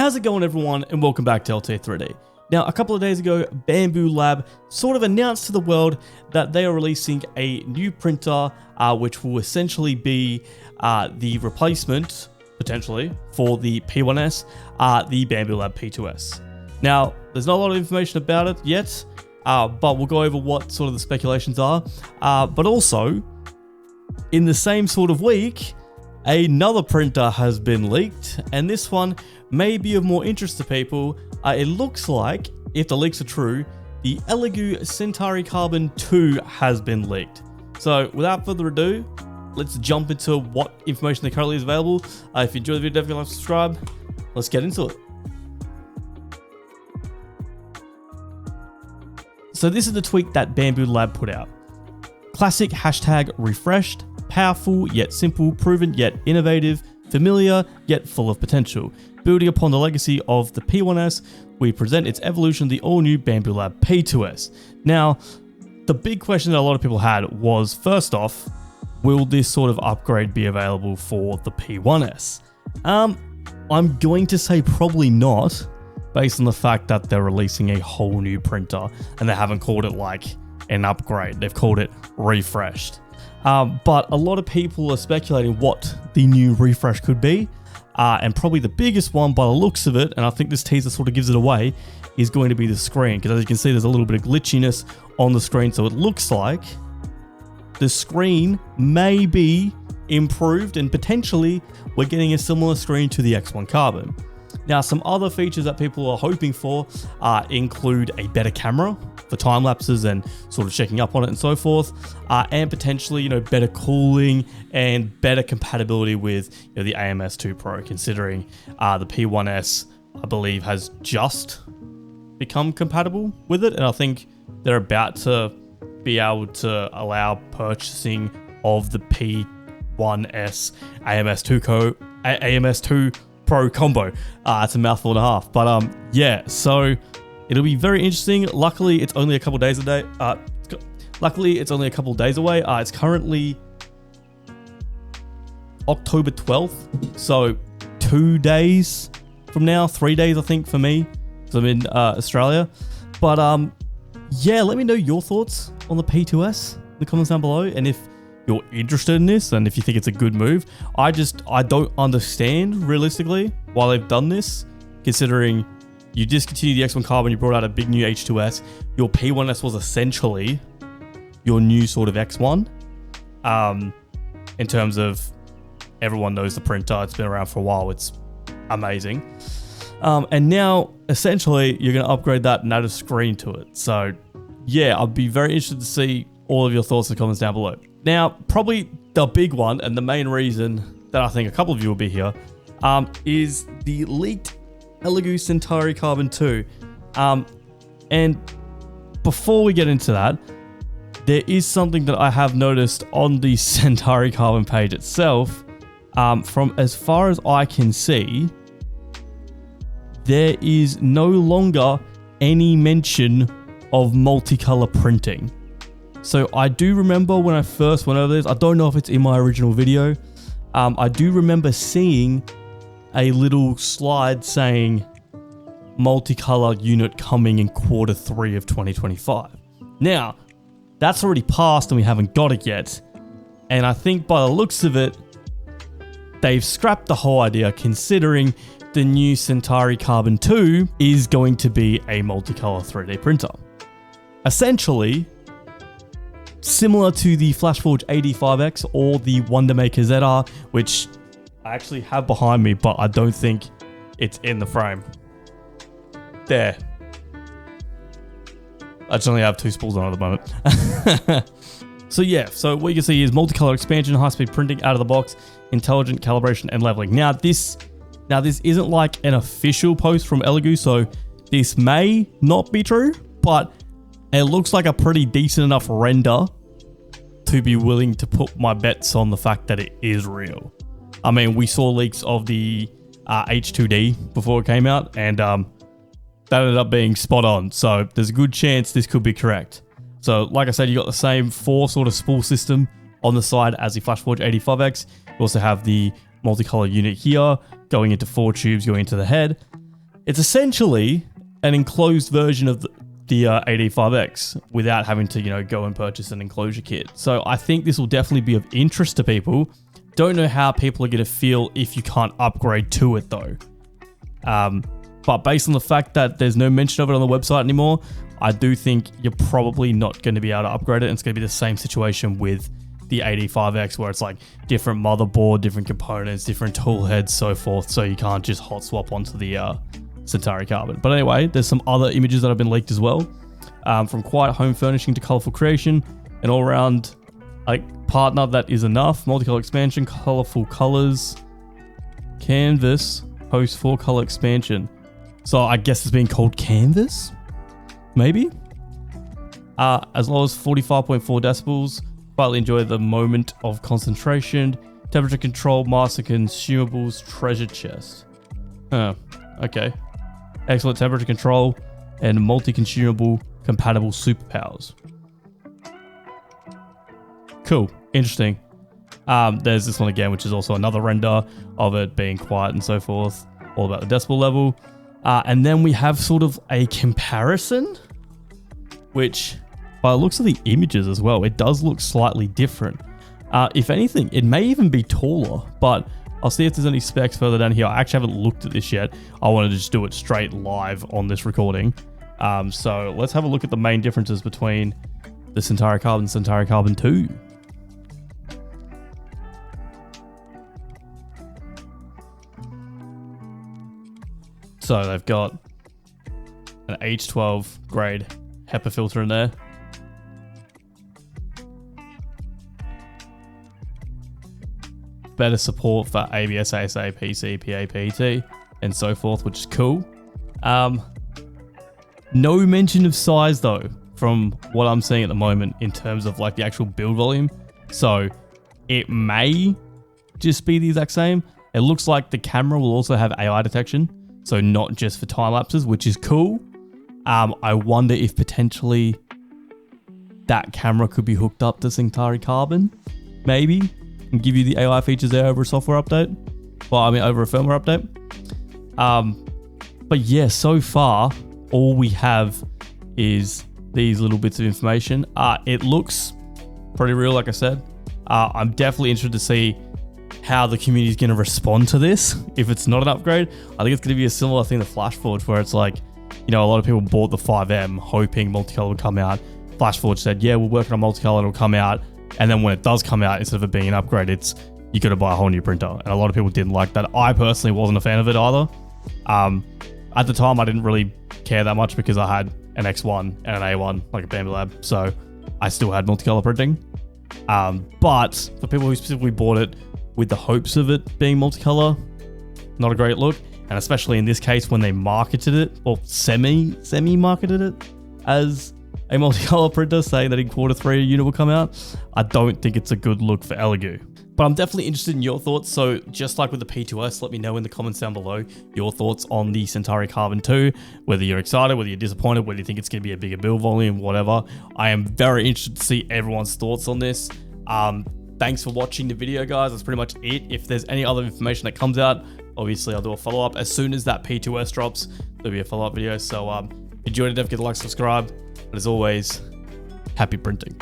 How's it going, everyone, and welcome back to LT3D. Now, a couple of days ago, Bambu Lab sort of announced to the world that they are releasing a new printer, which will essentially be the replacement, potentially, for the P2S, the Bambu Lab P2S. Now, there's not a lot of information about it yet, but we'll go over what sort of the speculations are. But also, in the same sort of week, another printer has been leaked, and this one may be of more interest to people. It looks like, if the leaks are true, the Elegoo Centauri Carbon 2 has been leaked. So without further ado, let's jump into what information that currently is available. If you enjoyed the video, definitely like, subscribe. Let's get into it. So this is the tweet that Bambu Lab put out. Classic hashtag refreshed, powerful yet simple, proven yet innovative, familiar yet full of potential. Building upon the legacy of the P2S, we present its evolution, the all-new Bambu Lab P2S. Now, the big question that a lot of people had was, first off, will this sort of upgrade be available for the P2S? I'm going to say probably not, based on the fact that they're releasing a whole new printer, and they haven't called it like an upgrade. They've called it refreshed. But a lot of people are speculating what the new refresh could be. And probably the biggest one by the looks of it, and I think this teaser sort of gives it away, is going to be the screen. Because as you can see, there's a little bit of glitchiness on the screen. So it looks like the screen may be improved, and potentially we're getting a similar screen to the X1 Carbon. Now, some other features that people are hoping for include a better camera for time lapses and sort of checking up on it and so forth, and potentially, better cooling and better compatibility with the AMS2 Pro, considering the P2S, I believe, has just become compatible with it, and I think they're about to be able to allow purchasing of the P2S AMS2 Pro combo. It's a mouthful and a half, but yeah, so it'll be very interesting. Luckily, it's only a couple days away. It's currently October 12th, so 2 days from now, 3 days, I think, for me, because I'm in Australia. But yeah, let me know your thoughts on the P2S in the comments down below, and if you're interested in this, and if you think it's a good move. I don't understand realistically why they've done this, considering you discontinued the X1 Carbon, you brought out a big new H2S. Your P2S was essentially your new sort of X1. In terms of, everyone knows the printer, it's been around for a while, it's amazing. And now, essentially, you're going to upgrade that and add a screen to it. So, yeah, I'd be very interested to see all of your thoughts in the comments down below. Now, probably the big one, and the main reason that I think a couple of you will be here, is the leaked Elegoo Centauri Carbon 2. And before we get into that, there is something that I have noticed on the Centauri Carbon page itself. From as far as I can see, there is no longer any mention of multicolor printing. So I do remember when I first went over this, I don't know if it's in my original video, I do remember seeing a little slide saying multicolor unit coming in Q3 of 2025. Now, that's already passed and we haven't got it yet. And I think by the looks of it, they've scrapped the whole idea, considering the new Centauri Carbon 2 is going to be a multicolor 3D printer. Essentially, similar to the Flashforge 85X or the Wondermaker ZR, which I actually have behind me, but I don't think it's in the frame. There. I just only have two spools on at the moment. So yeah, so what you can see is multicolor expansion, high-speed printing out of the box, intelligent calibration and leveling. Now this isn't like an official post from Elegoo, so this may not be true, but it looks like a pretty decent enough render to be willing to put my bets on the fact that it is real. I mean, we saw leaks of the H2D before it came out, and that ended up being spot on. So there's a good chance this could be correct. So like I said, you got the same 4 sort of spool system on the side as the Flashforge 85X. You also have the multicolor unit here, going into 4 tubes, going into the head. It's essentially an enclosed version of the AD5X without having to, go and purchase an enclosure kit. So I think this will definitely be of interest to people. Don't know how people are going to feel if you can't upgrade to it though. But based on the fact that there's no mention of it on the website anymore, I do think you're probably not going to be able to upgrade it. And it's going to be the same situation with the AD5X where it's like different motherboard, different components, different tool heads, so forth. So you can't just hot swap onto the Centauri Carbon. But anyway, there's some other images that have been leaked as well. From quiet home furnishing to colorful creation, an all-round partner that is enough. Multicolor expansion, colorful colors, canvas, post 4-color expansion. So I guess it's being called canvas, maybe. As low as 45.4 decibels. Quietly enjoy the moment of concentration. Temperature control, master consumables, treasure chest. Okay. Excellent temperature control and multi-consumable compatible superpowers. Cool. Interesting. There's this one again, which is also another render of it being quiet and so forth. All about the decibel level. And then we have sort of a comparison, which by the looks of the images as well, it does look slightly different. If anything, it may even be taller, but I'll see if there's any specs further down here. I actually haven't looked at this yet. I wanted to just do it straight live on this recording. So let's have a look at the main differences between the Centauri Carbon and Centauri Carbon 2. So they've got an H12 grade HEPA filter in there. Better support for ABS, ASA, PC, PA, PET, and so forth, which is cool. No mention of size though, from what I'm seeing at the moment in terms of the actual build volume. So it may just be the exact same. It looks like the camera will also have AI detection. So not just for time lapses, which is cool. I wonder if potentially that camera could be hooked up to Centauri Carbon, maybe, and give you the AI features there over a software update. Well, I mean, over a firmware update. But yeah, so far, all we have is these little bits of information. It looks pretty real, like I said. I'm definitely interested to see how the community is going to respond to this. If it's not an upgrade, I think it's going to be a similar thing to FlashForge, where it's like, a lot of people bought the 5M hoping multicolor would come out. FlashForge said, yeah, we're working on multicolor, it'll come out. And then when it does come out, instead of it being an upgrade, it's you got to buy a whole new printer. And a lot of people didn't like that. I personally wasn't a fan of it either. At the time, I didn't really care that much because I had an X1 and an A1, like a Bambu Lab. So I still had multicolor printing. But for people who specifically bought it with the hopes of it being multicolor, not a great look. And especially in this case, when they marketed it, or semi-marketed it as a multicolor printer, saying that in Q3 a unit will come out, I don't think it's a good look for Elegoo. But I'm definitely interested in your thoughts. So just like with the P2S, let me know in the comments down below your thoughts on the Centauri Carbon 2, whether you're excited, whether you're disappointed, whether you think it's going to be a bigger build volume, whatever. I am very interested to see everyone's thoughts on this. Thanks for watching the video, guys. That's pretty much it. If there's any other information that comes out, obviously I'll do a follow-up. As soon as that P2S drops, there'll be a follow-up video. So enjoy it, don't forget to like, subscribe. But as always, happy printing.